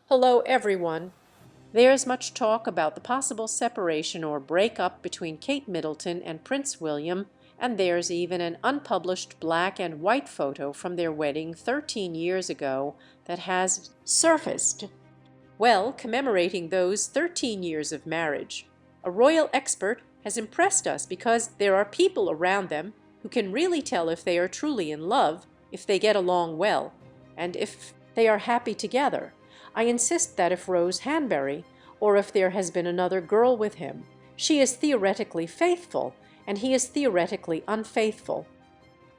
Hello, everyone. There's much talk about the possible separation or breakup between Kate Middleton and Prince William, and there's even an unpublished black and white photo from their wedding 13 years ago that has surfaced. Well, commemorating those 13 years of marriage, a royal expert has impressed us because there are people around them who can really tell if they are truly in love, if they get along well, and if they are happy together. I insist that if Rose Hanbury, or if there has been another girl with him, she is theoretically faithful, and he is theoretically unfaithful.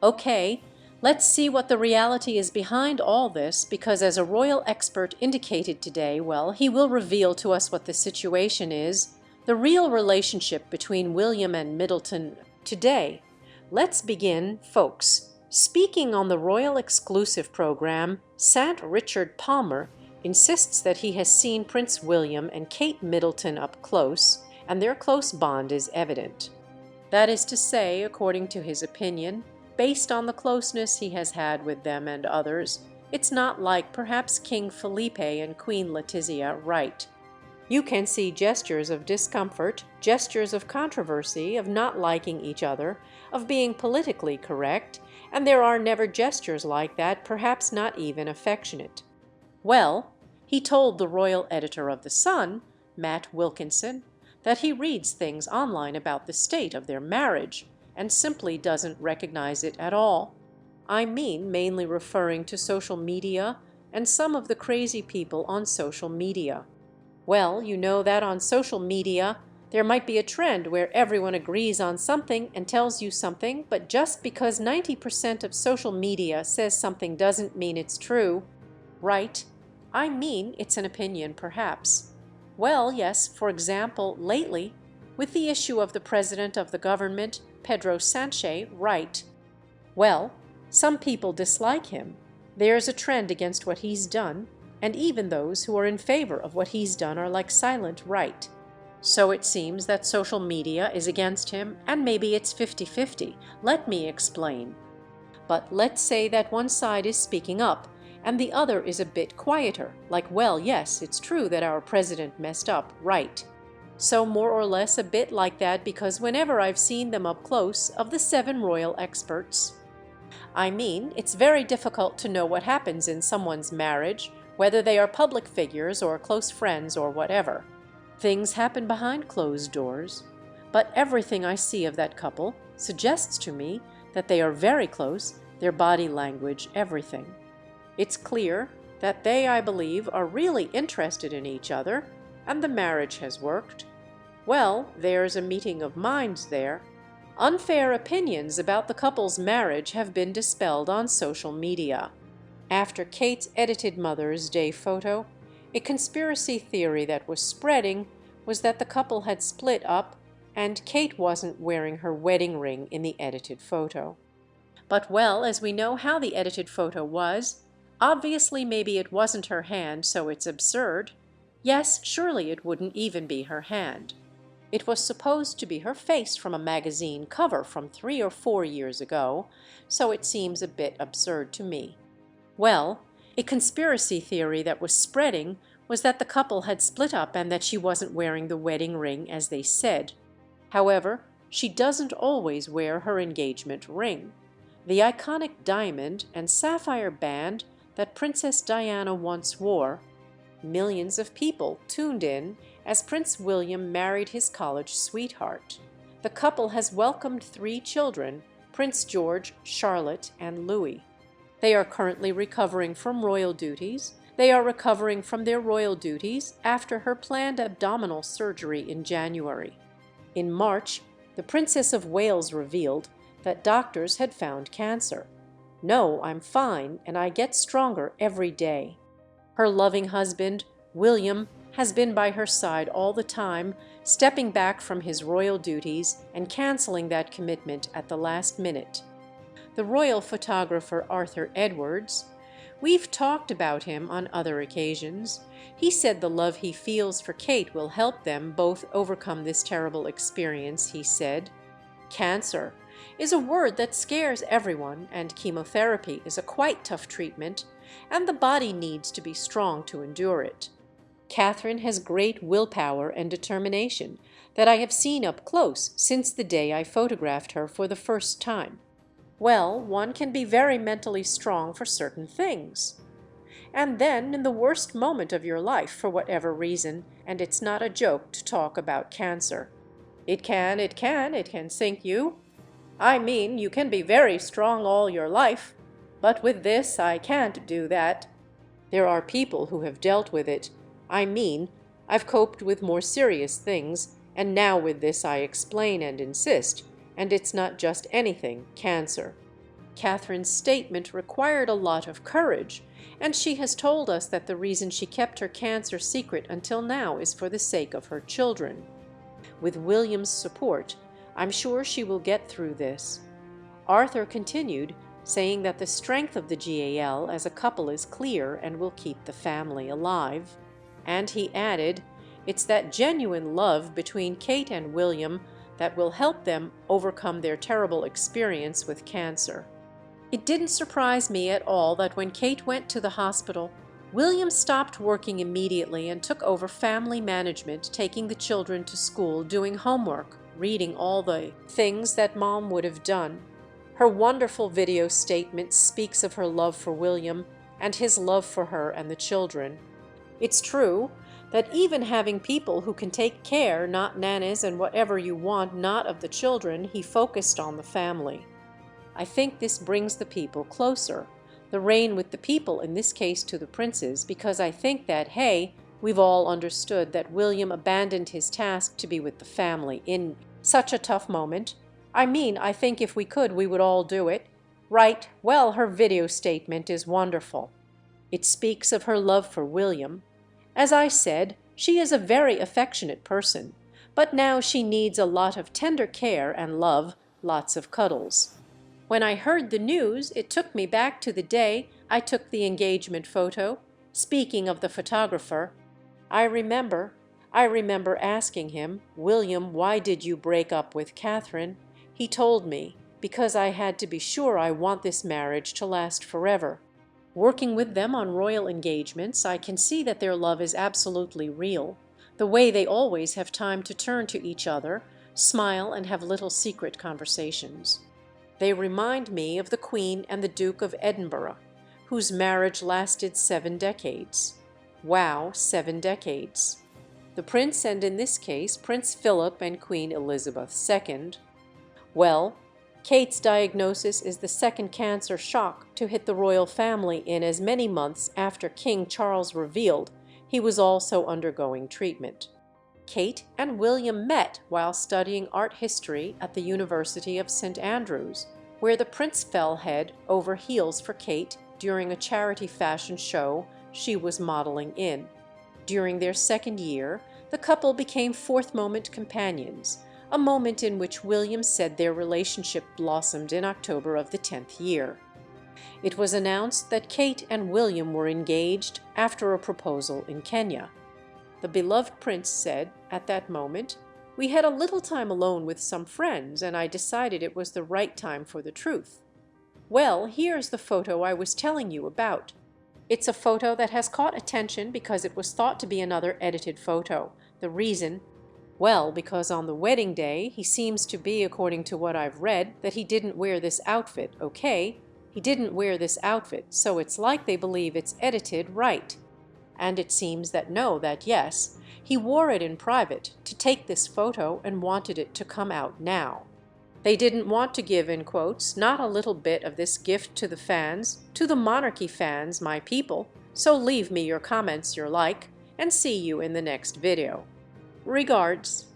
Okay, let's see what the reality is behind all this, because as a royal expert indicated today, well, he will reveal to us what the situation is, the real relationship between William and Middleton today. Let's begin, folks. Speaking on the Royal Exclusive program, Sant Richard Palmer insists that he has seen Prince William and Kate Middleton up close, and their close bond is evident. That is to say, according to his opinion, based on the closeness he has had with them and others, it's not like perhaps King Felipe and Queen Letizia Wright. You can see gestures of discomfort, gestures of controversy, of not liking each other, of being politically correct, and there are never gestures like that, perhaps not even affectionate. Well, he told the royal editor of The Sun, Matt Wilkinson, that he reads things online about the state of their marriage and simply doesn't recognize it at all. I mean, mainly referring to social media and some of the crazy people on social media. Well, you know that on social media, there might be a trend where everyone agrees on something and tells you something, but just because 90% of social media says something doesn't mean it's true, right? I mean, it's an opinion, perhaps. Well, yes, for example, lately, with the issue of the president of the government, Pedro Sanchez, right. Well, some people dislike him. There's a trend against what he's done, and even those who are in favor of what he's done are like silent right. So it seems that social media is against him, and maybe it's 50-50. Let me explain. But let's say that one side is speaking up, and the other is a bit quieter, like, well, yes, it's true that our president messed up, right. So more or less a bit like that, because whenever I've seen them up close of the 7 royal experts, I mean, it's very difficult to know what happens in someone's marriage, whether they are public figures or close friends or whatever. Things happen behind closed doors, but everything I see of that couple suggests to me that they are very close, their body language, everything. It's clear that they, I believe, are really interested in each other, and the marriage has worked. Well, there's a meeting of minds there. Unfair opinions about the couple's marriage have been dispelled on social media. After Kate's edited Mother's Day photo, a conspiracy theory that was spreading was that the couple had split up and Kate wasn't wearing her wedding ring in the edited photo. But well, as we know how the edited photo was, obviously maybe it wasn't her hand, so it's absurd. Yes, surely it wouldn't even be her hand. It was supposed to be her face from a magazine cover from 3 or 4 years ago, so it seems a bit absurd to me. Well, a conspiracy theory that was spreading was that the couple had split up and that she wasn't wearing the wedding ring as they said. However, she doesn't always wear her engagement ring. The iconic diamond and sapphire band that Princess Diana once wore. Millions of people tuned in as Prince William married his college sweetheart. The couple has welcomed 3 children, Prince George, Charlotte, and Louis. They are currently recovering from royal duties. They are recovering from their royal duties after her planned abdominal surgery in January. In March, the Princess of Wales revealed that doctors had found cancer. No, I'm fine, and I get stronger every day. Her loving husband, William, has been by her side all the time, stepping back from his royal duties and canceling that commitment at the last minute. The royal photographer Arthur Edwards, we've talked about him on other occasions. He said the love he feels for Kate will help them both overcome this terrible experience, he said. Cancer is a word that scares everyone, and chemotherapy is a quite tough treatment, and the body needs to be strong to endure it. Catherine has great willpower and determination that I have seen up close since the day I photographed her for the first time. Well, one can be very mentally strong for certain things. And then, in the worst moment of your life, for whatever reason, and it's not a joke to talk about cancer. It can sink you. I mean, you can be very strong all your life, but with this I can't do that. There are people who have dealt with it. I mean, I've coped with more serious things, and now with this I explain and insist, and it's not just anything, cancer. Catherine's statement required a lot of courage, and she has told us that the reason she kept her cancer secret until now is for the sake of her children. With William's support, I'm sure she will get through this. Arthur continued, saying that the strength of the GAL as a couple is clear and will keep the family alive. And he added, it's that genuine love between Kate and William that will help them overcome their terrible experience with cancer. It didn't surprise me at all that when Kate went to the hospital, William stopped working immediately and took over family management, taking the children to school, doing homework, reading all the things that Mom would have done. Her wonderful video statement speaks of her love for William and his love for her and the children. It's true that even having people who can take care, not nannies and whatever you want, not of the children, he focused on the family. I think this brings the people closer, the reign with the people, in this case to the princes, because I think that, hey, we've all understood that William abandoned his task to be with the family in such a tough moment. I mean, I think if we could, we would all do it. Right, well, her video statement is wonderful. It speaks of her love for William. As I said, she is a very affectionate person, but now she needs a lot of tender care and love, lots of cuddles. When I heard the news, it took me back to the day I took the engagement photo. Speaking of the photographer, I remember asking him, William, why did you break up with Catherine? He told me, because I had to be sure I want this marriage to last forever. Working with them on royal engagements, I can see that their love is absolutely real, the way they always have time to turn to each other, smile, and have little secret conversations. They remind me of the Queen and the Duke of Edinburgh, whose marriage lasted 7 decades. Wow, 7 decades. The Prince, and in this case, Prince Philip and Queen Elizabeth II. Well, Kate's diagnosis is the second cancer shock to hit the royal family in as many months after King Charles revealed he was also undergoing treatment. Kate and William met while studying art history at the University of St. Andrews, where the prince fell head over heels for Kate during a charity fashion show she was modeling in. During their second year, the couple became fourth-moment companions, a moment in which William said their relationship blossomed in October of the 10th year. It was announced that Kate and William were engaged after a proposal in Kenya. The beloved prince said, at that moment, we had a little time alone with some friends, and I decided it was the right time for the truth. Well, here's the photo I was telling you about. It's a photo that has caught attention because it was thought to be another edited photo. The reason? Well, because on the wedding day, he seems to be, according to what I've read, that he didn't wear this outfit, okay? He didn't wear this outfit, so it's like they believe it's edited right. And it seems that yes, he wore it in private to take this photo and wanted it to come out now. They didn't want to give, in quotes, not a little bit of this gift to the fans, to the monarchy fans, my people, so leave me your comments you like, and see you in the next video. Regards.